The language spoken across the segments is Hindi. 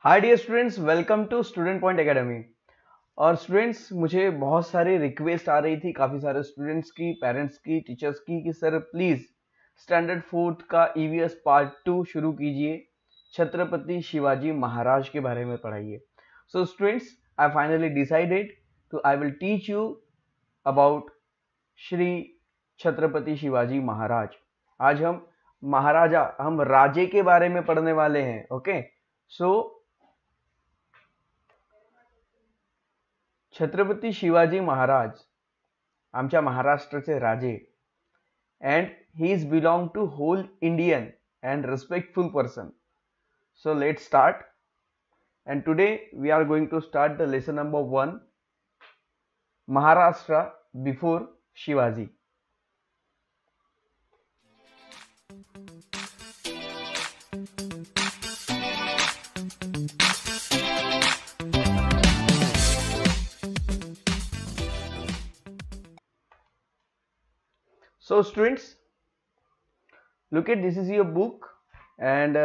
Hi dear students, welcome to student point academy. और स्टूडेंट्स, मुझे बहुत सारी रिक्वेस्ट आ रही थी काफ़ी सारे स्टूडेंट्स की, पेरेंट्स की, टीचर्स की कि सर प्लीज़ स्टैंडर्ड फोर्थ का ईवीएस पार्ट 2 शुरू कीजिए, छत्रपति शिवाजी महाराज के बारे में पढ़ाइए। So students, I finally decided to I will teach you about Shri Chhatrapati Shivaji Maharaj. आज हम राजे के बारे में पढ़ने वाले हैं। ओके, सो छत्रपती शिवाजी महाराज आमच्या महाराष्ट्राचे राजे, and he is belong to whole Indian and respectful person. So let's start, and today we are going to start the lesson number 1, Maharashtra before Shivaji. So students, look at this is your book, and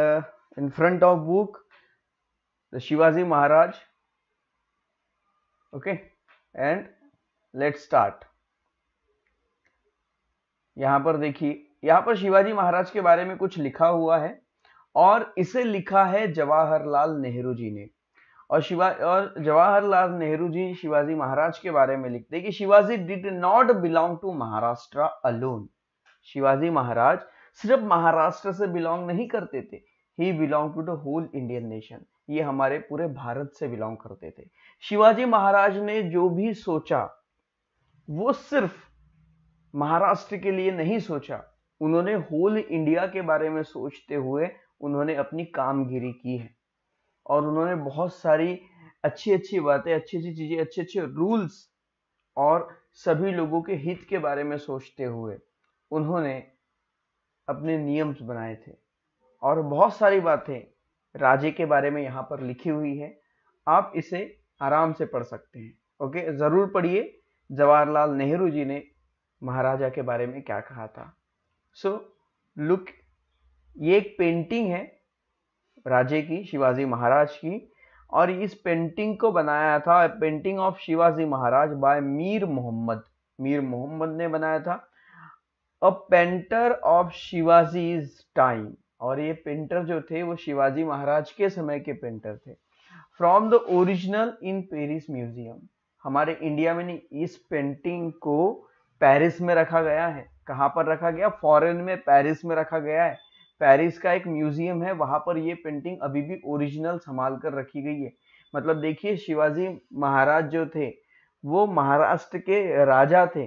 in front of book the Shivaji Maharaj. Okay, and let's start. यहाँ पर देखिए, यहाँ पर शिवाजी महाराज के बारे में कुछ लिखा हुआ है और इसे लिखा है जवाहरलाल नेहरू जी ने। और जवाहरलाल नेहरू जी शिवाजी महाराज के बारे में लिखते हैं कि Shivaji did not belong to Maharashtra alone. Shivaji Maharaj सिर्फ महाराष्ट्र से बिलोंग नहीं करते थे, he belong to the whole Indian nation. ये हमारे पूरे भारत से बिलोंग करते थे। शिवाजी महाराज ने जो भी सोचा वो सिर्फ महाराष्ट्र के लिए नहीं सोचा, उन्होंने होल इंडिया के बारे में सोचते हुए उन्होंने अपनी कामगिरी की है। और उन्होंने बहुत सारी अच्छी अच्छी बातें, अच्छी अच्छी चीजें, अच्छे अच्छे रूल्स और सभी लोगों के हित के बारे में सोचते हुए उन्होंने अपने नियम बनाए थे। और बहुत सारी बातें राजे के बारे में यहाँ पर लिखी हुई है, आप इसे आराम से पढ़ सकते हैं। ओके, जरूर पढ़िए जवाहरलाल नेहरू जी ने महाराजा के बारे में क्या कहा था। सो लुक, ये एक पेंटिंग है राजे की, शिवाजी महाराज की, और इस पेंटिंग को बनाया था, painting of Shivaji Maharaj by Mir Mohammed. Mir Mohammed ने बनाया था, a painter of Shivaji's time. और ये पेंटर जो थे वो शिवाजी महाराज के समय के पेंटर थे। From the original in Paris museum. हमारे इंडिया में नहीं, इस पेंटिंग को पेरिस में रखा गया है। कहाँ पर रखा गया? फॉरेन में, पेरिस में रखा गया है। पेरिस का एक म्यूजियम है, वहां पर ये पेंटिंग अभी भी ओरिजिनल संभाल कर रखी गई है। मतलब देखिए, शिवाजी महाराज जो थे वो महाराष्ट्र के राजा थे,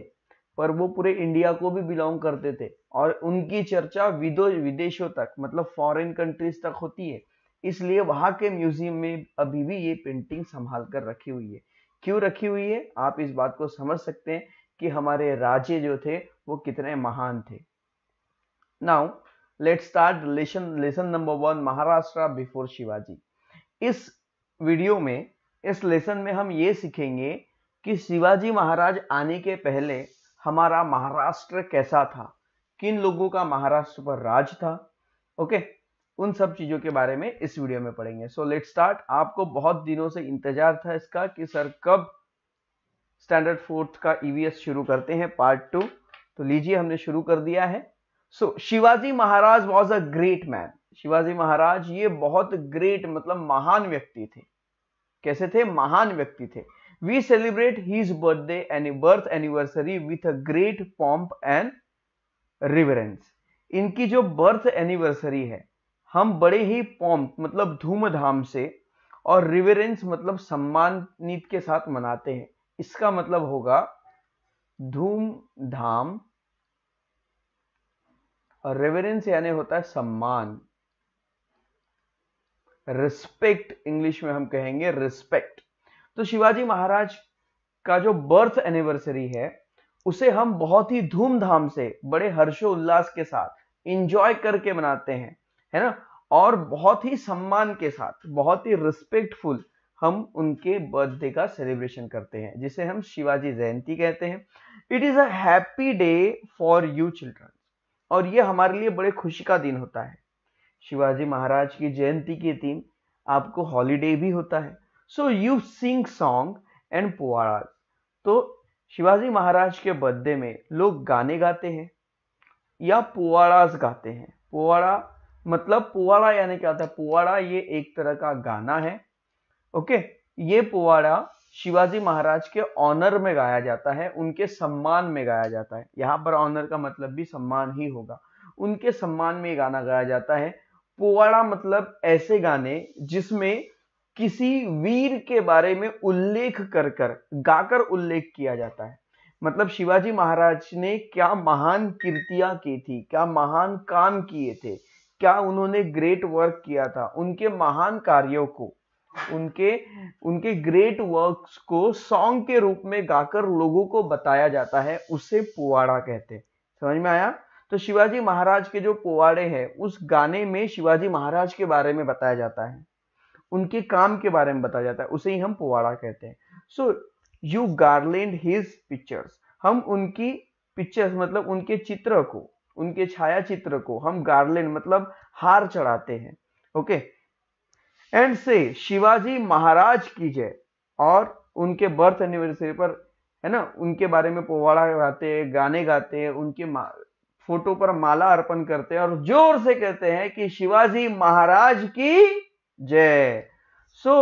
पर वो पूरे इंडिया को भी बिलोंग करते थे और उनकी चर्चा विदेशों तक, मतलब फॉरेन कंट्रीज तक होती है। इसलिए वहां के म्यूजियम में अभी भी ये पेंटिंग संभाल कर रखी हुई है। क्यों रखी हुई है, आप इस बात को समझ सकते हैं कि हमारे राजे जो थे वो कितने महान थे। Now let's start lesson number 1, Maharashtra before Shivaji. इस वीडियो में, इस लेसन में हम ये सीखेंगे कि शिवाजी महाराज आने के पहले हमारा महाराष्ट्र कैसा था, किन लोगों का महाराष्ट्र पर राज था। ओके, उन सब चीजों के बारे में इस वीडियो में पढ़ेंगे। So let's start. आपको बहुत दिनों से इंतजार था इसका कि सर कब स्टैंडर्ड फोर्थ का ईवीएस शुरू करते हैं, पार्ट 2। तो लीजिए, हमने शुरू कर दिया है। So Shivaji Maharaj was a great man. Shivaji Maharaj ये बहुत ग्रेट, मतलब महान व्यक्ति थे। कैसे थे? महान व्यक्ति थे। We celebrate his birth anniversary with a great pomp and reverence. इनकी जो बर्थ एनिवर्सरी है हम बड़े ही पॉम्प, मतलब धूमधाम से, और रिवरेंस मतलब सम्मानित के साथ मनाते हैं। इसका मतलब होगा धूमधाम, और रेवरेंस यानी होता है सम्मान, रिस्पेक्ट इंग्लिश में हम कहेंगे रिस्पेक्ट। तो शिवाजी महाराज का जो बर्थ एनिवर्सरी है उसे हम बहुत ही धूमधाम से, बड़े हर्षोल्लास के साथ, इंजॉय करके मनाते हैं, है ना। और बहुत ही सम्मान के साथ, बहुत ही रिस्पेक्टफुल हम उनके बर्थडे का सेलिब्रेशन करते हैं, जिसे हम शिवाजी जयंती कहते हैं। It is a happy day for you children. और ये हमारे लिए बड़े खुशी का दिन होता है। शिवाजी महाराज की जयंती के दिन आपको हॉलीडे भी होता है। So you sing song and powada. तो शिवाजी महाराज के बर्थडे में लोग गाने गाते हैं या पोवाड़ास गाते हैं। पोवाड़ा मतलब, पोवाड़ा यानी क्या होता है? पोवाड़ा ये एक तरह का गाना है। ओके, ये पोवाड़ा शिवाजी महाराज के ऑनर में गाया जाता है, उनके सम्मान में गाया जाता है। यहाँ पर ऑनर का मतलब भी सम्मान ही होगा, उनके सम्मान में गाना गाया जाता है। पोवाड़ा मतलब ऐसे गाने जिसमें किसी वीर के बारे में उल्लेख कर गाकर उल्लेख किया जाता है। मतलब शिवाजी महाराज ने क्या महान कृतियां की थी, क्या महान काम किए थे, क्या उन्होंने ग्रेट वर्क किया था, उनके महान कार्यों को, उनके ग्रेट वर्क्स को सॉन्ग के रूप में गाकर लोगों को बताया जाता है, उसे पोवाड़ा कहते हैं। समझ में आया? तो शिवाजी महाराज के जो पोवाड़े हैं, उस गाने में शिवाजी महाराज के बारे में बताया जाता है, उनके काम के बारे में बताया जाता है, उसे ही हम पोवाड़ा कहते हैं। So you garland his pictures, हम उनकी पिक्चर्स मतलब उनके चित्र को, उनके छाया चित्र को हम गार्लैंड मतलब हार चढ़ाते हैं। ओके, एंड से शिवाजी महाराज की जय, और उनके बर्थ एनिवर्सरी पर, है ना, उनके बारे में पोवाड़ा गाते हैं, गाने गाते हैं, उनके फोटो पर माला अर्पण करते हैं और जोर से कहते हैं कि शिवाजी महाराज की जय। So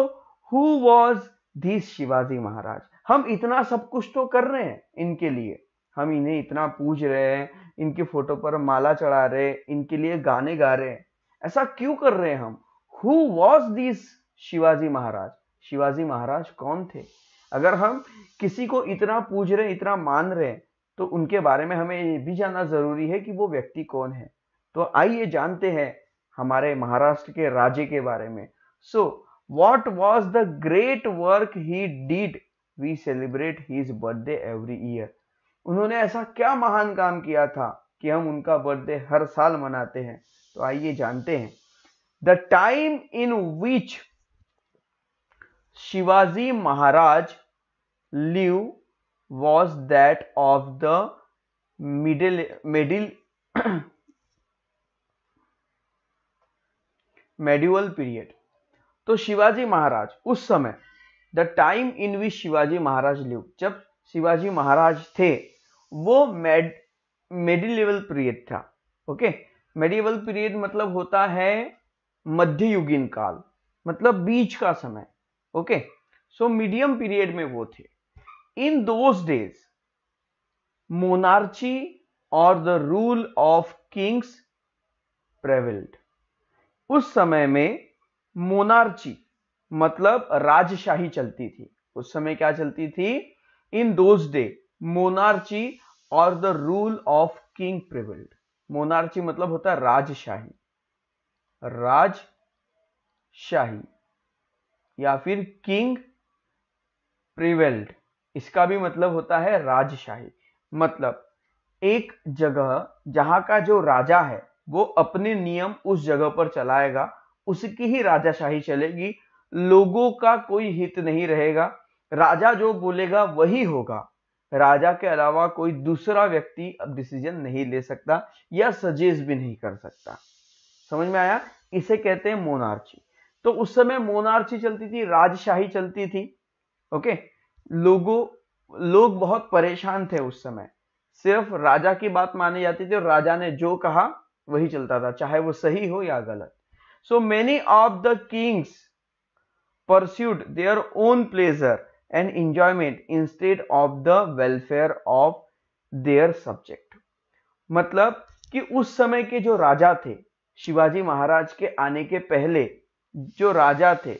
who was this Shivaji Maharaj? हम इतना सब कुछ तो कर रहे हैं इनके लिए, हम इन्हें इतना पूज रहे हैं, इनकी फोटो पर माला चढ़ा रहे हैं, इनके लिए गाने गा रहे हैं, ऐसा क्यों कर रहे हैं हम? हु वॉज दिस शिवाजी महाराज? शिवाजी महाराज कौन थे? अगर हम किसी को इतना पूज रहे हैं, इतना मान रहे हैं, तो उनके बारे में हमें ये भी जानना जरूरी है कि वो व्यक्ति कौन है। तो आइए जानते हैं हमारे महाराष्ट्र के राजे के बारे में। So what was the great work he did we celebrate his birthday every year? उन्होंने ऐसा क्या महान काम किया था कि हम उनका बर्थडे हर साल मनाते हैं? तो आइए जानते हैं। The time in which Shivaji Maharaj live was that of the medieval period। तो शिवाजी महाराज उस समय, the time in which Shivaji Maharaj live, जब शिवाजी महाराज थे, वो मेडिवल पीरियड था। ओके, मेडिवल पीरियड मतलब होता है मध्ययुगीन काल, मतलब बीच का समय। ओके, सो मीडियम पीरियड में वो थे। In those days, monarchy or the rule of kings prevailed। उस समय में मोनार्ची मतलब राजशाही चलती थी। उस समय क्या चलती थी? In those days, monarchy or the rule of king prevailed। Monarchy मतलब होता है राजशाही, राजशाही या फिर किंग प्रिवेल्ड, इसका भी मतलब होता है राजशाही। मतलब एक जगह जहां का जो राजा है वो अपने नियम उस जगह पर चलाएगा, उसकी ही राजाशाही चलेगी, लोगों का कोई हित नहीं रहेगा, राजा जो बोलेगा वही होगा, राजा के अलावा कोई दूसरा व्यक्ति अब डिसीजन नहीं ले सकता या सजेस्ट भी नहीं कर सकता। समझ में आया? इसे कहते हैं मोनार्ची। तो उस समय मोनार्ची चलती थी, राजशाही चलती थी। ओके, लोग बहुत परेशान थे उस समय, सिर्फ राजा की बात मानी जाती थी और राजा ने जो कहा वही चलता था, चाहे वो सही हो या गलत। So many of the kings pursued their own pleasure and enjoyment instead of the welfare of their subject. मतलब कि उस समय के जो राजा थे, शिवाजी महाराज के आने के पहले जो राजा थे,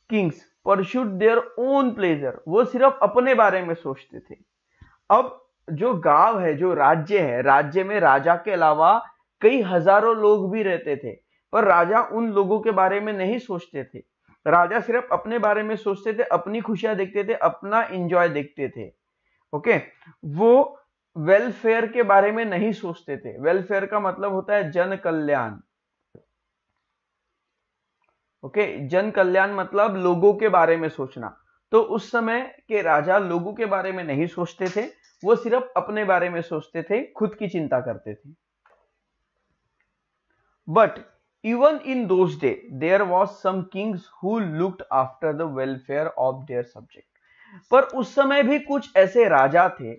kings pursued their own pleasure, वो सिर्फ अपने बारे में सोचते थे। अब जो गांव है, जो राज्य है, राज्य में राजा के अलावा कई हजारों लोग भी रहते थे, पर राजा उन लोगों के बारे में नहीं सोचते थे। राजा सिर्फ अपने बारे में सोचते थे, अपनी खुशियां देखते थे, अपना एंजॉय देखते थे। ओके, वो वेलफेयर के बारे में नहीं सोचते थे। वेलफेयर का मतलब होता है जन कल्याण। ओके, जन कल्याण मतलब लोगों के बारे में सोचना। तो उस समय के राजा लोगों के बारे में नहीं सोचते थे, वो सिर्फ अपने बारे में सोचते थे, खुद की चिंता करते थे। But Even in those days, there was some kings who looked after the welfare of their subject. पर उस समय भी कुछ ऐसे राजा थे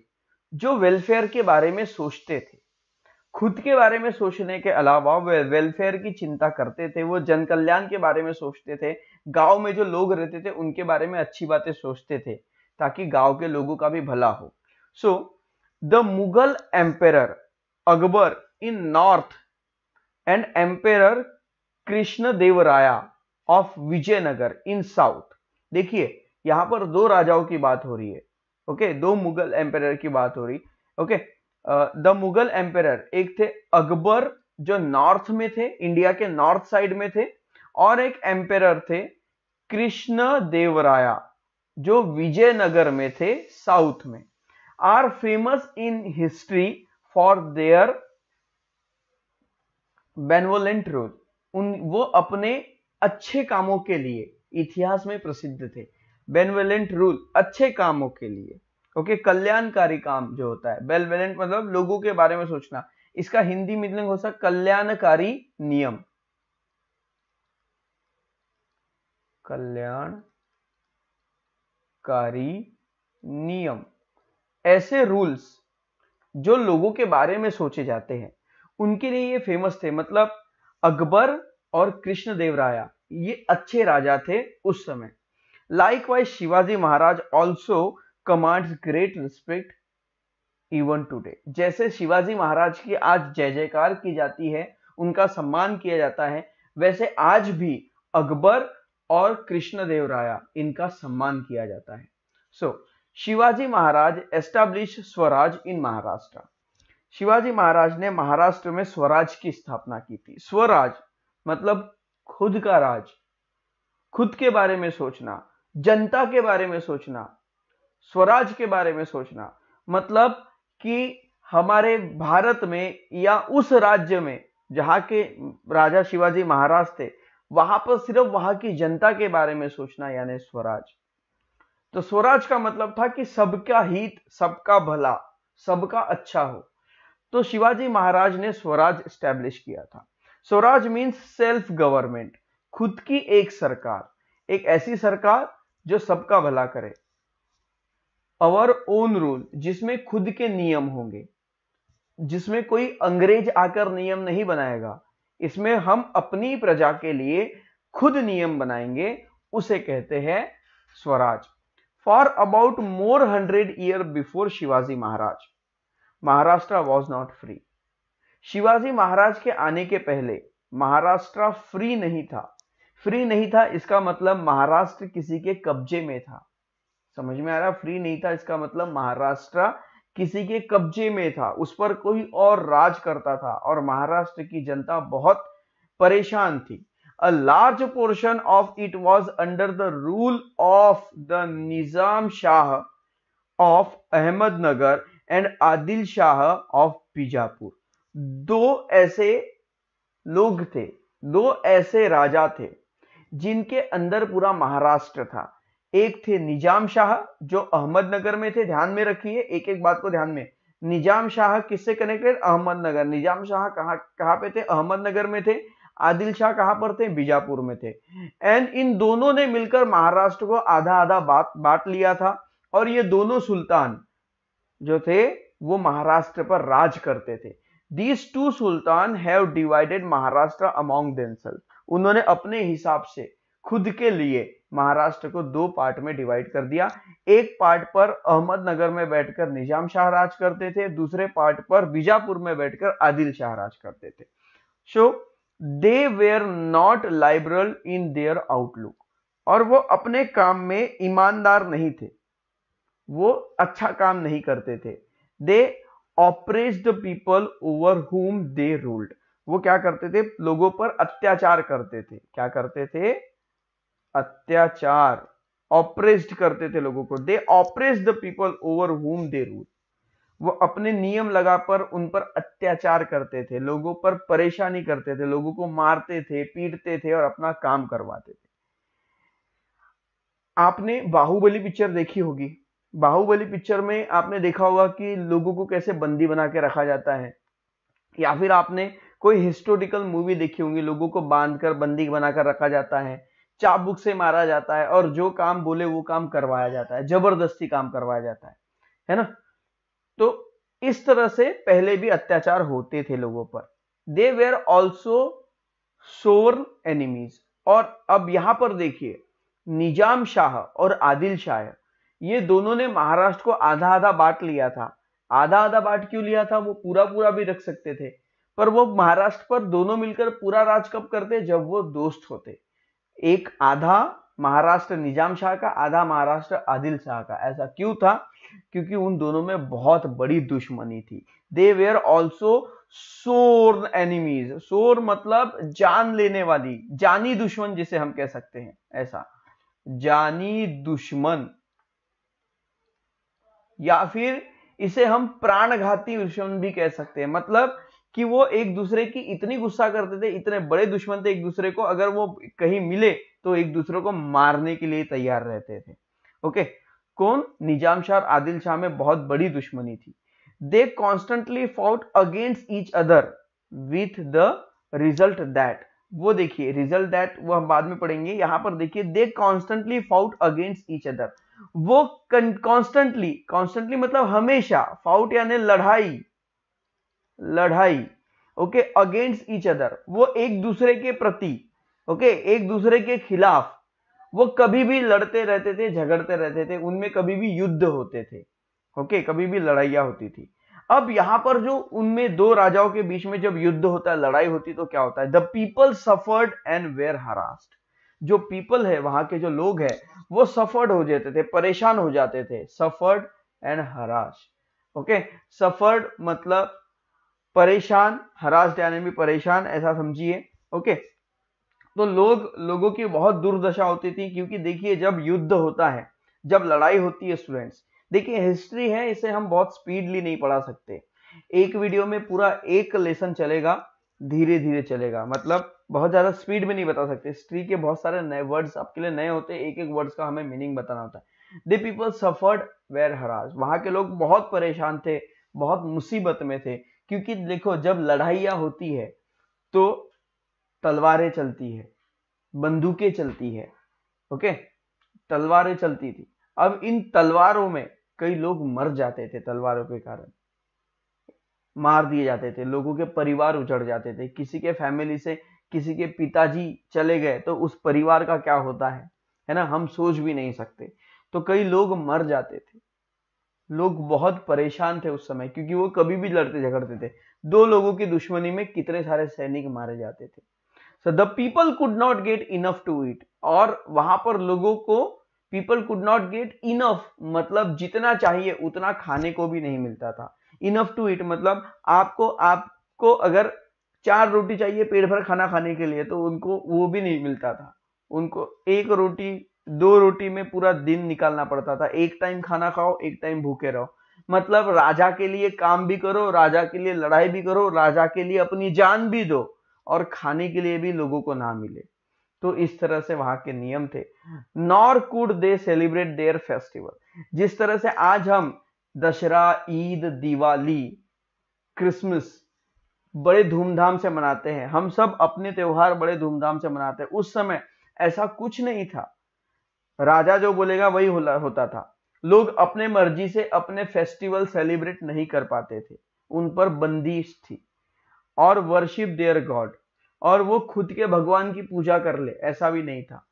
जो वेलफेयर के बारे में सोचते थे, खुद के बारे में सोचने के अलावा वे वेलफेयर की चिंता करते थे, वो जन कल्याण के बारे में सोचते थे, गांव में जो लोग रहते थे उनके बारे में अच्छी बातें सोचते थे ताकि गांव के लोगों का भी भला हो. So the Mughal emperor Akbar in north and emperor Krishnadevaraya of Vijayanagar in south. देखिए यहां पर दो राजाओं की बात हो रही है. ओके, दो मुगल एम्पेरर की बात हो रही. ओके, द मुगल एम्पेरर एक थे अकबर जो नॉर्थ में थे, इंडिया के नॉर्थ साइड में थे, और एक एम्पेरर थे कृष्णदेवराया जो विजयनगर में थे, साउथ में. Are famous in history for their benevolent rule. वो अपने अच्छे कामों के लिए इतिहास में प्रसिद्ध थे. बेनवोलेंट रूल, अच्छे कामों के लिए. ओके, कल्याणकारी काम जो होता है. बेनवोलेंट मतलब लोगों के बारे में सोचना. इसका हिंदी मीनिंग हो सकता कल्याणकारी नियम, कल्याणकारी नियम. ऐसे रूल्स जो लोगों के बारे में सोचे जाते हैं उनके लिए ये फेमस थे. मतलब अकबर और कृष्णदेवराया ये अच्छे राजा थे उस समय. Likewise Shivaji Maharaj also commands great respect even today. जैसे शिवाजी महाराज की आज जय जयकार की जाती है, उनका सम्मान किया जाता है, वैसे आज भी अकबर और कृष्णदेवराया इनका सम्मान किया जाता है. सो शिवाजी महाराज एस्टैब्लिश स्वराज इन महाराष्ट्र. शिवाजी महाराज ने महाराष्ट्र में स्वराज की स्थापना की थी. स्वराज मतलब खुद का राज, खुद के बारे में सोचना, जनता के बारे में सोचना. स्वराज के बारे में सोचना मतलब कि हमारे भारत में या उस राज्य में जहां के राजा शिवाजी महाराज थे वहां पर सिर्फ वहां की जनता के बारे में सोचना, यानी स्वराज. तो स्वराज का मतलब था कि सबका हित, सबका भला, सबका अच्छा हो. तो शिवाजी महाराज ने स्वराज एस्टैब्लिश किया था. स्वराज मीन्स सेल्फ गवर्नमेंट, खुद की एक सरकार, एक ऐसी सरकार जो सबका भला करे. अवर ओन रूल, जिसमें खुद के नियम होंगे, जिसमें कोई अंग्रेज आकर नियम नहीं बनाएगा, इसमें हम अपनी प्रजा के लिए खुद नियम बनाएंगे, उसे कहते हैं Swaraj. For about more 100 year before Shivaji Maharaj, Maharashtra was not free. Shivaji Maharaj के आने के पहले महाराष्ट्र फ्री नहीं था. फ्री नहीं था इसका मतलब महाराष्ट्र किसी के कब्जे में था. समझ में आ रहा? फ्री नहीं था इसका मतलब महाराष्ट्र किसी के कब्जे में था, उस पर कोई और राज करता था और महाराष्ट्र की जनता बहुत परेशान थी. A large portion of it was under the rule of the Nizam Shah of Ahmednagar and Adil Shah of Bijapur. दो ऐसे लोग थे, दो ऐसे राजा थे जिनके अंदर पूरा महाराष्ट्र था. एक थे निजाम शाह जो अहमदनगर में थे. ध्यान में रखिए, एक एक बात को ध्यान में. निजाम शाह किससे कनेक्टेड? अहमदनगर. निजाम शाह कहां पे थे? अहमदनगर में थे. आदिल शाह कहां पर थे? बीजापुर में थे. एंड इन दोनों ने मिलकर महाराष्ट्र को आधा आधा बांट लिया था. और ये दोनों सुल्तान जो थे वो महाराष्ट्र पर राज करते थे. These two sultan have divided Maharashtra among themselves. उन्होंने अपने हिसाब से खुद के लिए महाराष्ट्र को दो पार्ट में डिवाइड कर दिया. एक पार्ट पर अहमदनगर में बैठकर निजाम शाह राज करते थे, दूसरे पार्ट पर बीजापुर में बैठकर आदिल शाह राज करते थे. So they were not liberal in their outlook. और वो अपने काम में ईमानदार नहीं थे, वो अच्छा काम नहीं करते थे. दे ऑपरेस्ड द पीपल ओवर हुम दे रूल्ड. वो क्या करते थे? लोगों पर अत्याचार करते थे. क्या करते थे? अत्याचार. ऑपरेस्ड करते थे लोगों को. दे ऑपरेस्ड द पीपल ओवर हुम दे रूल. वो अपने नियम लगाकर उन पर अत्याचार करते थे, लोगों पर परेशानी करते थे, लोगों को मारते थे, पीटते थे और अपना काम करवाते थे. आपने बाहुबली पिक्चर देखी होगी. बाहुबली पिक्चर में आपने देखा होगा कि लोगों को कैसे बंदी बना के रखा जाता है. या फिर आपने कोई हिस्टोरिकल मूवी देखी होंगी, लोगों को बांधकर बंदी बनाकर रखा जाता है, चाबुक से मारा जाता है और जो काम बोले वो काम करवाया जाता है, जबरदस्ती काम करवाया जाता है ना। तो इस तरह से पहले भी अत्याचार होते थे लोगों पर। They were also sworn enemies. और अब यहां पर देखिए, निजाम शाह और आदिल शाह, ये दोनों ने महाराष्ट्र को आधा आधा बांट लिया था। आधा आधा बांट क्यों लिया था? वो पूरा पूरा भी रख सकते थे, पर वो महाराष्ट्र पर दोनों मिलकर पूरा राज कब करते? जब वो दोस्त होते। एक आधा महाराष्ट्र निजाम शाह का, आधा महाराष्ट्र आदिल शाह का। ऐसा क्यों था? क्योंकि उन दोनों में बहुत बड़ी दुश्मनी थी। दे वेर ऑल्सो सोर एनिमीज। सोर मतलब जान लेने वाली, जानी दुश्मन जिसे हम कह सकते हैं, ऐसा जानी दुश्मन, या फिर इसे हम प्राणघाती दुश्मन भी कह सकते हैं। मतलब कि वो एक दूसरे की इतनी गुस्सा करते थे, इतने बड़े दुश्मन थे एक दूसरे को, अगर वो कहीं मिले तो एक दूसरे को मारने के लिए तैयार रहते थे। ओके, कौन? निजाम शाह और आदिल शाह में बहुत बड़ी दुश्मनी थी। They constantly fought against each other with the result that, वो देखिए रिजल्ट दैट वो हम बाद में पढ़ेंगे। यहां पर देखिए, they constantly fought against each other. वो कॉन्स्टेंटली, कॉन्स्टेंटली मतलब हमेशा, फाउट यानी लड़ाई, लड़ाई, ओके, अगेंस्ट ईच अदर, वो एक दूसरे के प्रति, ओके, एक दूसरे के खिलाफ वो कभी भी लड़ते रहते थे, झगड़ते रहते थे, उनमें कभी भी युद्ध होते थे, ओके, कभी भी लड़ाइयां होती थी। अब यहां पर जो उनमें दो राजाओं के बीच में जब युद्ध होता है, लड़ाई होती, तो क्या होता है? The people suffered and were harassed. जो पीपल है, वहां के जो लोग हैं, वो सफर्ड हो जाते थे, परेशान हो जाते थे। Suffered and harassed, okay, suffered मतलब परेशान, हरास्ड यानी भी परेशान, ऐसा समझिए। ओके, तो लोगों की बहुत दुर्दशा होती थी, क्योंकि देखिए जब युद्ध होता है, जब लड़ाई होती है स्टूडेंट्स, देखिए हिस्ट्री है, इसे हम बहुत स्पीडली नहीं पढ़ा सकते। एक वीडियो में पूरा एक लेसन चलेगा, धीरे धीरे चलेगा, मतलब बहुत ज्यादा स्पीड में नहीं बता सकते। हिस्ट्री के बहुत सारे नए वर्ड्स आपके लिए नए होते हैं, एक एक वर्ड्स का हमें मीनिंग बताना होता है। They people suffered were harass, वहां के लोग बहुत परेशान थे, बहुत मुसीबत में थे, क्योंकि देखो जब लड़ाइयां होती है तो तलवारें चलती है, बंदूकें चलती है, ओके, तलवारें चलती थी। अब इन तलवारों में कई लोग मर जाते थे, तलवारों के कारण मार दिए जाते थे, लोगों के परिवार उजड़ जाते थे। किसी के फैमिली से किसी के पिताजी चले गए तो उस परिवार का क्या होता है ना, हम सोच भी नहीं सकते। तो कई लोग मर जाते थे, लोग बहुत परेशान थे उस समय, क्योंकि वो कभी भी लड़ते झगड़ते थे। दो लोगों की दुश्मनी में कितने सारे सैनिक मारे जाते थे। So the people could not get enough to eat, और वहां पर लोगों को people could not get enough मतलब जितना चाहिए उतना खाने को भी नहीं मिलता था। इनफ टू ईट मतलब आपको अगर 4 रोटी चाहिए पेट भर खाना खाने के लिए, तो उनको वो भी नहीं मिलता था। उनको एक रोटी 2 रोटी में पूरा दिन निकालना पड़ता था। एक टाइम खाना खाओ, एक टाइम भूखे रहो। मतलब राजा के लिए काम भी करो, राजा के लिए लड़ाई भी करो, राजा के लिए अपनी जान भी दो, और खाने के लिए भी लोगों को ना मिले। तो इस तरह से वहां के नियम थे। Nor could they celebrate their festival, जिस तरह से आज हम दशहरा, ईद, दिवाली, क्रिसमस बड़े धूमधाम से मनाते हैं, हम सब अपने त्योहार बड़े धूमधाम से मनाते हैं, उस समय ऐसा कुछ नहीं था। राजा जो बोलेगा वही होता था। लोग अपने मर्जी से अपने फेस्टिवल सेलिब्रेट नहीं कर पाते थे, उन पर बंदिश थी। और वर्शिप देयर गॉड, और वो खुद के भगवान की पूजा कर ले, ऐसा भी नहीं था।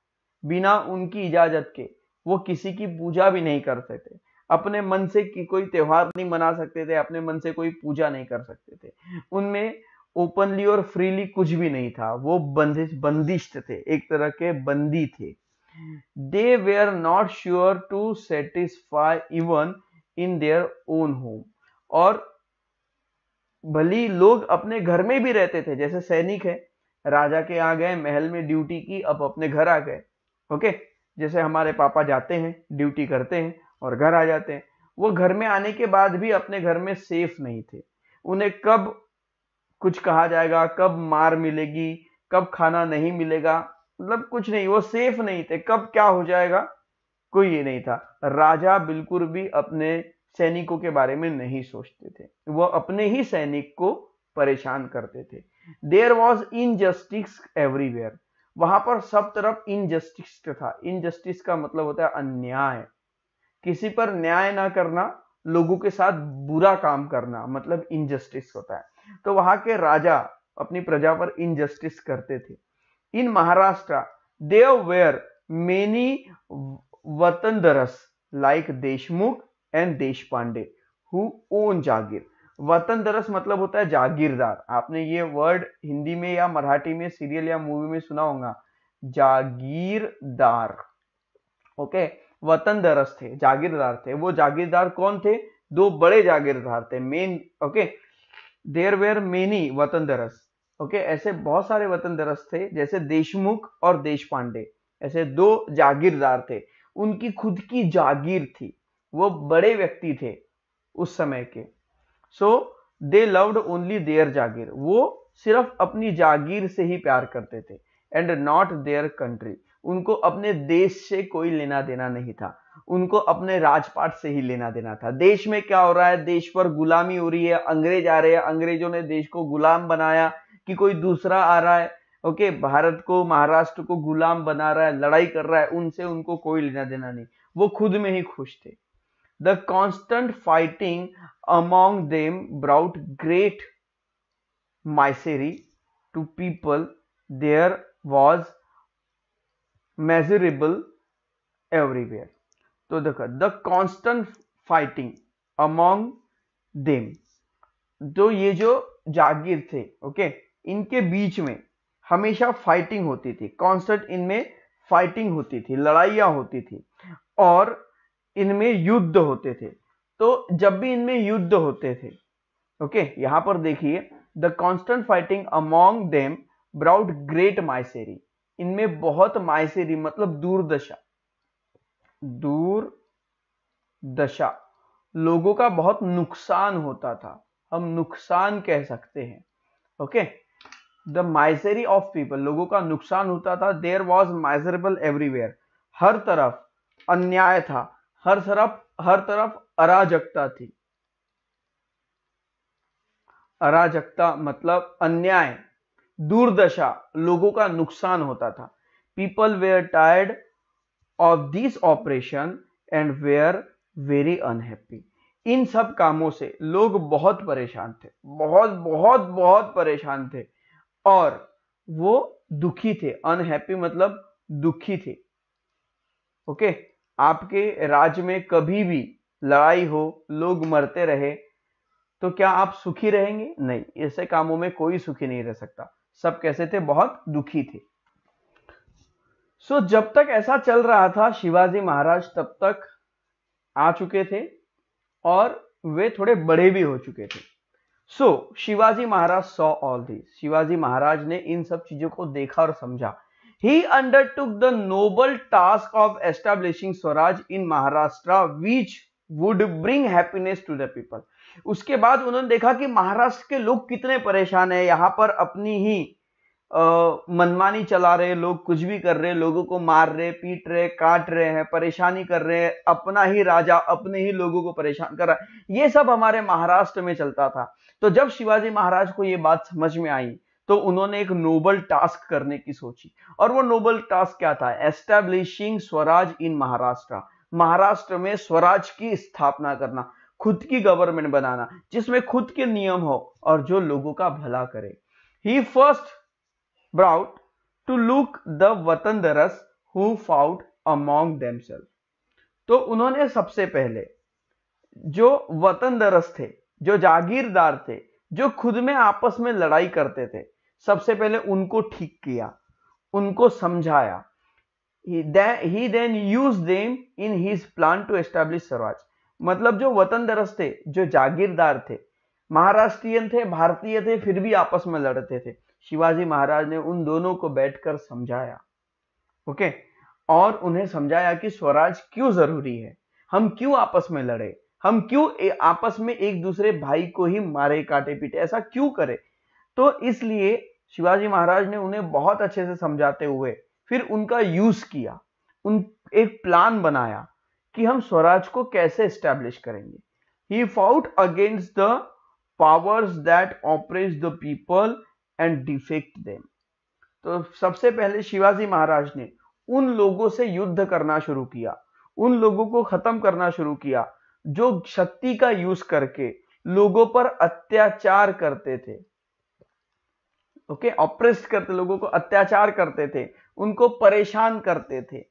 बिना उनकी इजाजत के वो किसी की पूजा भी नहीं कर सकते, अपने मन से कोई त्योहार नहीं मना सकते थे, अपने मन से कोई पूजा नहीं कर सकते थे। उनमें ओपनली और फ्रीली कुछ भी नहीं था, वो बंदिश थे, एक तरह के बंदी थे। They were not sure to satisfy even in their own home, और भली लोग अपने घर में भी रहते थे, जैसे सैनिक है, राजा के आ गए, महल में ड्यूटी की, अब अपने घर आ गए। ओके, जैसे हमारे पापा जाते हैं, ड्यूटी करते हैं और घर आ जाते हैं। वो घर में आने के बाद भी अपने घर में सेफ नहीं थे। उन्हें कब कुछ कहा जाएगा, कब मार मिलेगी, कब खाना नहीं मिलेगा, मतलब कुछ नहीं, वो सेफ नहीं थे, कब क्या हो जाएगा कोई ये नहीं था। राजा बिल्कुल भी अपने सैनिकों के बारे में नहीं सोचते थे, वो अपने ही सैनिक को परेशान करते थे। देयर वॉज इनजस्टिस एवरीवेयर, वहां पर सब तरफ इनजस्टिस था। इनजस्टिस का मतलब होता है अन्याय, किसी पर न्याय ना करना, लोगों के साथ बुरा काम करना, मतलब इनजस्टिस होता है। तो वहां के राजा अपनी प्रजा पर इनजस्टिस करते थे। In Maharashtra there were many watandars like Deshmukh and Deshpande who own jagir. Watandars मतलब होता है जागीरदार। आपने ये वर्ड हिंदी में या मराठी में सीरियल या मूवी में सुना होगा, जागीरदार। ओके, वतनदरस थे, जागीरदार थे। वो जागीरदार कौन थे? दो बड़े जागीरदार थे main. Okay, there were many watandars. Okay, ऐसे बहुत सारे वतनदरस थे, जैसे देशमुख और देशपांडे, ऐसे दो जागीरदार थे। उनकी खुद की जागीर थी, वो बड़े व्यक्ति थे उस समय के। सो दे लव्ड ओनली देयर जागीर, वो सिर्फ अपनी जागीर से ही प्यार करते थे। एंड नॉट देयर कंट्री, उनको अपने देश से कोई लेना देना नहीं था, उनको अपने राजपाट से ही लेना देना था। देश में क्या हो रहा है, देश पर गुलामी हो रही है, अंग्रेज आ रहे हैं, अंग्रेजों ने देश को गुलाम बनाया कि कोई दूसरा आ रहा है, ओके, भारत को, महाराष्ट्र को गुलाम बना रहा है, लड़ाई कर रहा है, उनसे उनको कोई लेना देना नहीं, वो खुद में ही खुश थे। The constant fighting among them brought great misery to people. There was miserable everywhere. तो देखो, the constant fighting among them, तो ये जो जागीर थे, ओके, इनके बीच में हमेशा फाइटिंग होती थी, कांस्टेंट इनमें फाइटिंग होती थी, लड़ाइयां होती थी और इनमें युद्ध होते थे। तो जब भी इनमें युद्ध होते थे, ओके, यहां पर देखिए, the constant fighting among them brought great misery, इनमें बहुत माइसेरी मतलब दूरदशा, दूरदशा, लोगों का बहुत नुकसान होता था, हम नुकसान कह सकते हैं। ओके, द माइसेरी ऑफ पीपल, लोगों का नुकसान होता था। देयर वॉज माइजरेबल एवरीवेयर, हर तरफ अन्याय था, हर तरफ अराजकता थी। अराजकता मतलब अन्याय, दुर्दशा, लोगों का नुकसान होता था। People were tired of this oppression and were very unhappy, इन सब कामों से लोग बहुत परेशान थे, बहुत बहुत बहुत परेशान थे और वो दुखी थे। अनहैप्पी मतलब दुखी थे। ओके, आपके राज्य में कभी भी लड़ाई हो, लोग मरते रहे, तो क्या आप सुखी रहेंगे? नहीं, ऐसे कामों में कोई सुखी नहीं रह सकता। सब कैसे थे? बहुत दुखी थे। सो जब तक ऐसा चल रहा था, शिवाजी महाराज तब तक आ चुके थे और वे थोड़े बड़े भी हो चुके थे। सो शिवाजी महाराज saw all this, Shivaji Maharaj ने इन सब चीजों को देखा और समझा। He undertook the noble task of establishing Swaraj in Maharashtra, which would bring happiness to the people. उसके बाद उन्होंने देखा कि महाराष्ट्र के लोग कितने परेशान हैं, यहाँ पर अपनी ही मनमानी चला रहे, लोग कुछ भी कर रहे, लोगों को मार रहे, पीट रहे, काट रहे हैं, परेशानी कर रहे हैं, अपना ही राजा अपने ही लोगों को परेशान कर रहा है, ये सब हमारे महाराष्ट्र में चलता था। तो जब शिवाजी महाराज को ये बात समझ में आई तो उन्होंने एक नोबल टास्क करने की सोची। और वो नोबल टास्क क्या था? एस्टैब्लिशिंग स्वराज इन महाराष्ट्र, महाराष्ट्र में स्वराज की स्थापना करना, खुद की गवर्नमेंट बनाना जिसमें खुद के नियम हो और जो लोगों का भला करे। He first brought to look the watandars who fought among themselves, तो उन्होंने सबसे पहले जो वतनदरस थे, जो जागीरदार थे, जो खुद में आपस में लड़ाई करते थे, सबसे पहले उनको ठीक किया, उनको समझाया। He then used them in his plan to establish Swaraj. मतलब जो वतनदरस थे, जो जागीरदार थे, महाराष्ट्रियन थे, भारतीय थे, फिर भी आपस में लड़ते थे, शिवाजी महाराज ने उन दोनों को बैठकर समझाया। ओके, और उन्हें समझाया कि स्वराज क्यों जरूरी है, हम क्यों आपस में लड़े, हम क्यों आपस में एक दूसरे भाई को ही मारे, काटे पीटे, ऐसा क्यों करे। तो इसलिए शिवाजी महाराज ने उन्हें बहुत अच्छे से समझाते हुए फिर उनका यूज किया, उन एक प्लान बनाया कि हम स्वराज को कैसे एस्टैब्लिश करेंगे। He fought against the powers that oppress the people and defeat them। तो सबसे पहले शिवाजी महाराज ने उन लोगों से युद्ध करना शुरू किया, उन लोगों को खत्म करना शुरू किया जो शक्ति का यूज करके लोगों पर अत्याचार करते थे। ओके, ऑप्रेस्ड करते, लोगों को अत्याचार करते थे, उनको परेशान करते थे।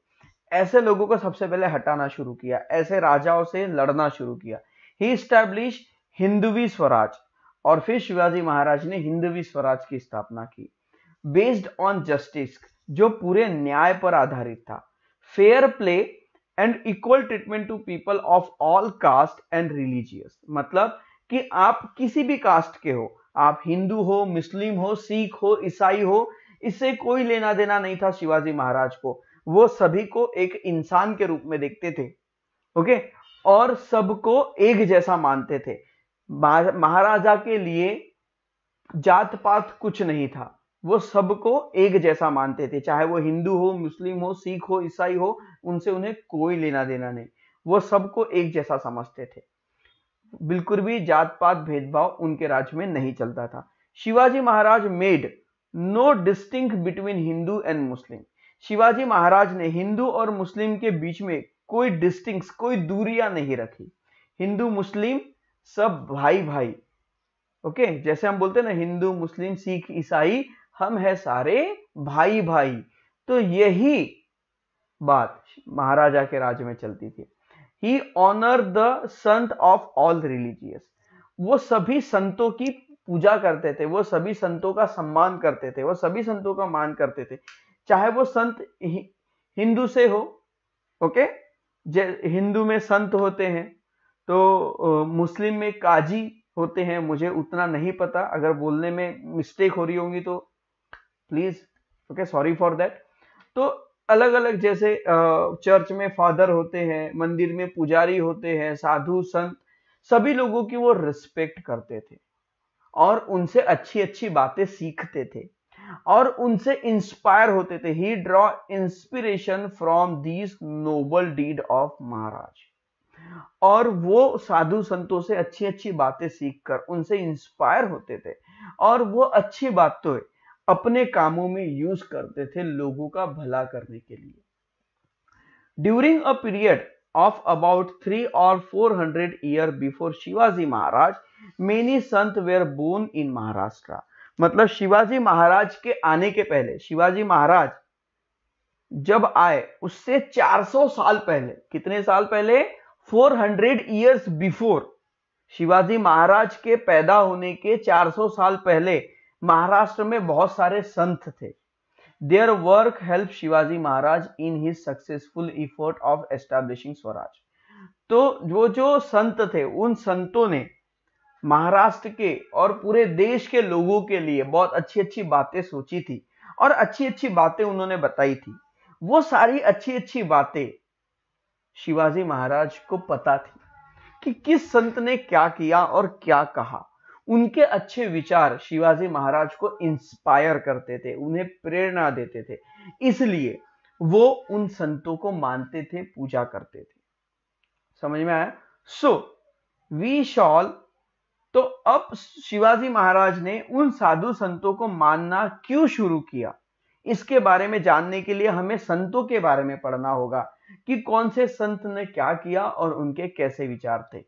ऐसे लोगों को सबसे पहले हटाना शुरू किया, ऐसे राजाओं से लड़ना शुरू किया। ही इस्टेब्लिश हिंदवी स्वराज, और फिर शिवाजी महाराज ने हिंदवी स्वराज की स्थापना की, बेस्ड ऑन जस्टिस, जो पूरे न्याय पर आधारित था, fair play and equal treatment to people of all caste and religious. मतलब कि आप किसी भी कास्ट के हो, आप हिंदू हो, मुस्लिम हो, सिख हो, ईसाई हो, इससे कोई लेना देना नहीं था शिवाजी महाराज को। वो सभी को एक इंसान के रूप में देखते थे, ओके, और सबको एक जैसा मानते थे। महाराजा के लिए जात पात कुछ नहीं था, वो सबको एक जैसा मानते थे, चाहे वो हिंदू हो, मुस्लिम हो, सिख हो, ईसाई हो, उनसे उन्हें कोई लेना देना नहीं। वो सबको एक जैसा समझते थे, बिल्कुल भी जात पात भेदभाव उनके राज्य में नहीं चलता था। Shivaji Maharaj made no distinct between Hindu and Muslim. Shivaji Maharaj ने हिंदू और मुस्लिम के बीच में कोई डिस्टिंक्ट, कोई दूरियां नहीं रखी। हिंदू मुस्लिम सब भाई भाई, ओके, जैसे हम बोलते हैं ना, हिंदू मुस्लिम सिख ईसाई, हम है सारे भाई भाई। तो यही बात महाराजा के राज्य में चलती थी। ही honour the Sant of all religious. वो सभी संतों की पूजा करते थे, वो सभी संतों का सम्मान करते थे, वो सभी संतों का मान करते थे, चाहे वो संत हिंदू से हो, ओके, हिंदू में संत होते हैं, तो मुस्लिम में काजी होते हैं, मुझे उतना नहीं पता, अगर बोलने में मिस्टेक हो रही होंगी तो please, okay, sorry for that. तो अलग अलग, जैसे चर्च में फादर होते हैं, मंदिर में पुजारी होते हैं, साधु संत, सभी लोगों की वो रिस्पेक्ट करते थे और उनसे अच्छी अच्छी बातें सीखते थे और उनसे इंस्पायर होते थे। He draw inspiration from this noble deed of Maharaj. और वो साधु संतों से अच्छी अच्छी बातें सीखकर उनसे इंस्पायर होते थे और वो अच्छी बातें अपने कामों में यूज करते थे लोगों का भला करने के लिए। During a period of about 300 or 400 years before Shivaji Maharaj, many Sant were born in Maharashtra. मतलब शिवाजी महाराज के आने के पहले, शिवाजी महाराज जब आए उससे 400 साल पहले, कितने साल पहले? 400 years बिफोर, शिवाजी महाराज के पैदा होने के 400 साल पहले महाराष्ट्र में बहुत सारे संत थे। Their work helped Shivaji Maharaj in his successful effort of establishing Swaraj. तो वो जो संत थे, उन संतों ने महाराष्ट्र के और पूरे देश के लोगों के लिए बहुत अच्छी अच्छी बातें सोची थी और अच्छी अच्छी बातें उन्होंने बताई थी। वो सारी अच्छी अच्छी बातें शिवाजी महाराज को पता थी कि किस संत ने क्या किया और क्या कहा। उनके अच्छे विचार शिवाजी महाराज को इंस्पायर करते थे, उन्हें प्रेरणा देते थे, इसलिए वो उन संतों को मानते थे, पूजा करते थे। समझ में आया? सो वी शॉल, तो अब शिवाजी महाराज ने उन साधु संतों को मानना क्यों शुरू किया, इसके बारे में जानने के लिए हमें संतों के बारे में पढ़ना होगा कि कौन से संत ने क्या किया और उनके कैसे विचार थे।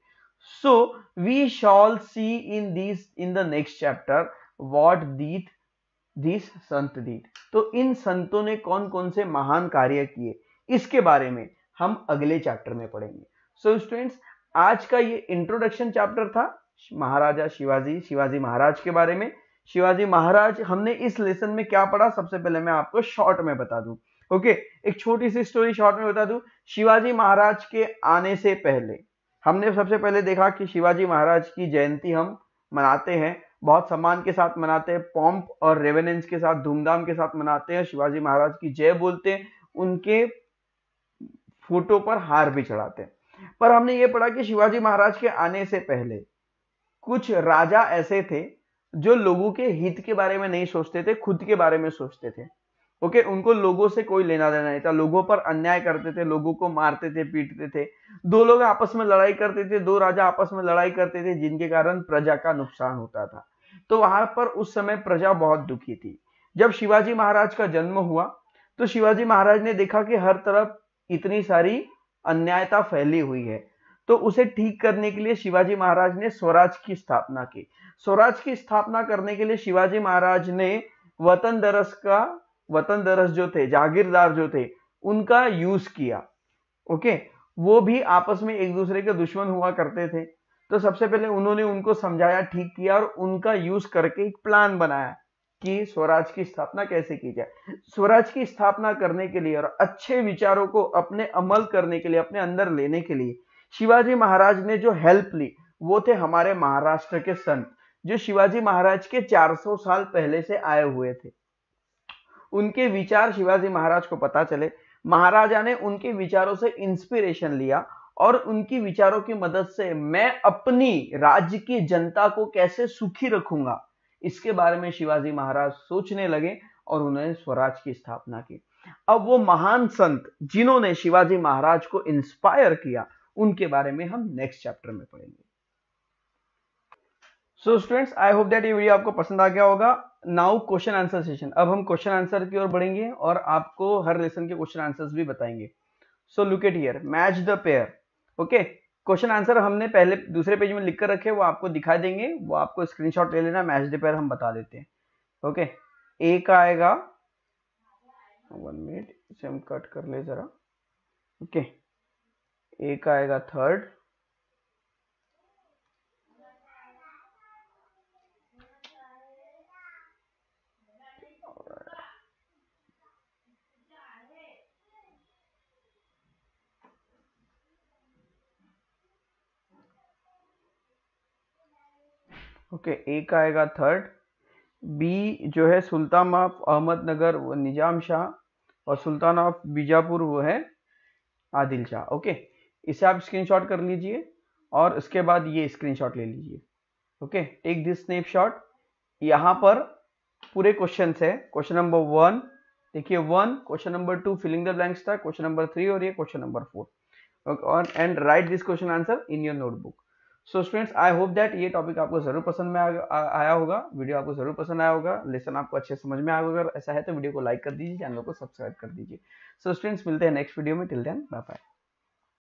So we shall see in the next chapter what these Sant did। तो इन संतों ने कौन कौन से महान कार्य किए, इसके बारे में हम अगले चैप्टर में पढ़ेंगे। So स्टूडेंट्स, आज का ये इंट्रोडक्शन चैप्टर था महाराजा शिवाजी महाराज के बारे में। शिवाजी महाराज हमने इस लेसन में क्या पढ़ा, सबसे पहले मैं आपको शॉर्ट में बता दूं। ओके, एक छोटी सी स्टोरी शॉर्ट में बता दूं। शिवाजी महाराज के आने से पहले हमने सबसे पहले देखा कि शिवाजी महाराज की जयंती हम मनाते हैं, बहुत सम्मान के साथ मनाते हैं, पॉम्प और रेवेनेंस के साथ, धूमधाम के साथ मनाते हैं, शिवाजी महाराज की जय बोलते हैं, उनके फोटो पर हार भी चढ़ाते हैं। पर हमने ये पढ़ा कि शिवाजी महाराज के आने से पहले कुछ राजा ऐसे थे जो लोगों के हित के बारे में नहीं सोचते थे, खुद के बारे में सोचते थे। ओके, उनको लोगों से कोई लेना देना नहीं था, लोगों पर अन्याय करते थे, लोगों को मारते थे, पीटते थे। दो लोग आपस में लड़ाई करते थे, दो राजा आपस में लड़ाई करते थे, जिनके कारण प्रजा का नुकसान होता था। तो वहां पर उस समय प्रजा बहुत दुखी थी। जब शिवाजी महाराज का जन्म हुआ तो शिवाजी महाराज ने देखा कि हर तरफ इतनी सारी अन्यायता फैली हुई है, तो उसे ठीक करने के लिए शिवाजी महाराज ने स्वराज की स्थापना की। स्वराज की स्थापना करने के लिए शिवाजी महाराज ने वतन दरस जो थे, जागीरदार जो थे, उनका यूज किया। ओके, वो भी आपस में एक दूसरे के दुश्मन हुआ करते थे, तो सबसे पहले उन्होंने उनको समझाया, ठीक किया और उनका यूज करके एक प्लान बनाया कि स्वराज की स्थापना कैसे की जाए। स्वराज की स्थापना करने के लिए और अच्छे विचारों को अपने अमल करने के लिए, अपने अंदर लेने के लिए शिवाजी महाराज ने जो हेल्प ली वो थे हमारे महाराष्ट्र के संत, जो शिवाजी महाराज के 400 साल पहले से आए हुए थे। उनके विचार शिवाजी महाराज को पता चले, महाराजा ने उनके विचारों से इंस्पिरेशन लिया और उनकी विचारों की मदद से मैं अपनी राज्य की जनता को कैसे सुखी रखूंगा, इसके बारे में शिवाजी महाराज सोचने लगे और उन्होंने स्वराज की स्थापना की। अब वो महान संत जिन्होंने शिवाजी महाराज को इंस्पायर किया, उनके बारे में हम नेक्स्ट चैप्टर में पढ़ेंगे। सो स्टूडेंट्स, आई होप दैट ये वीडियो आपको पसंद आ गया होगा। Now question answer session. अब हम क्वेश्चन आंसर की ओर बढ़ेंगे और आपको हर लेसन के क्वेश्चन आंसर्स भी बताएंगे। So look at here, match the pair. Okay, question answer हमने पहले दूसरे पेज में लिख कर रखे, वो आपको दिखाई देंगे, वो आपको स्क्रीनशॉट ले लेना। मैच द पेयर हम बता देते हैं। ओके, ए का आएगा, 1 मिनट इसे हम कट कर ले जरा। ओके, ए का आएगा थर्ड, ओके, ए का आएगा थर्ड, बी जो है सुल्तान ऑफ अहमदनगर वो निजाम शाह, और सुल्तान ऑफ बीजापुर वो है आदिल शाह। ओके, इसे आप स्क्रीनशॉट कर लीजिए और उसके बाद ये स्क्रीनशॉट ले लीजिए। Okay, take this snapshot. यहाँ पर पूरे क्वेश्चन है। क्वेश्चन नंबर 1 देखिए, 1, question number 2 filling the blanks था, क्वेश्चन नंबर 3 और ये question number 4, and write this question answer in your notebook. So students, I hope that ये टॉपिक आपको जरूर पसंद में आया होगा, वीडियो आपको जरूर पसंद आया होगा, लेसन आपको अच्छे समझ में आया होगा। अगर ऐसा है तो वीडियो को लाइक कर दीजिए, चैनल को सब्सक्राइब कर दीजिए। सो स्टूडेंट्स, मिलते हैं नेक्स्ट वीडियो में। Till then bye bye.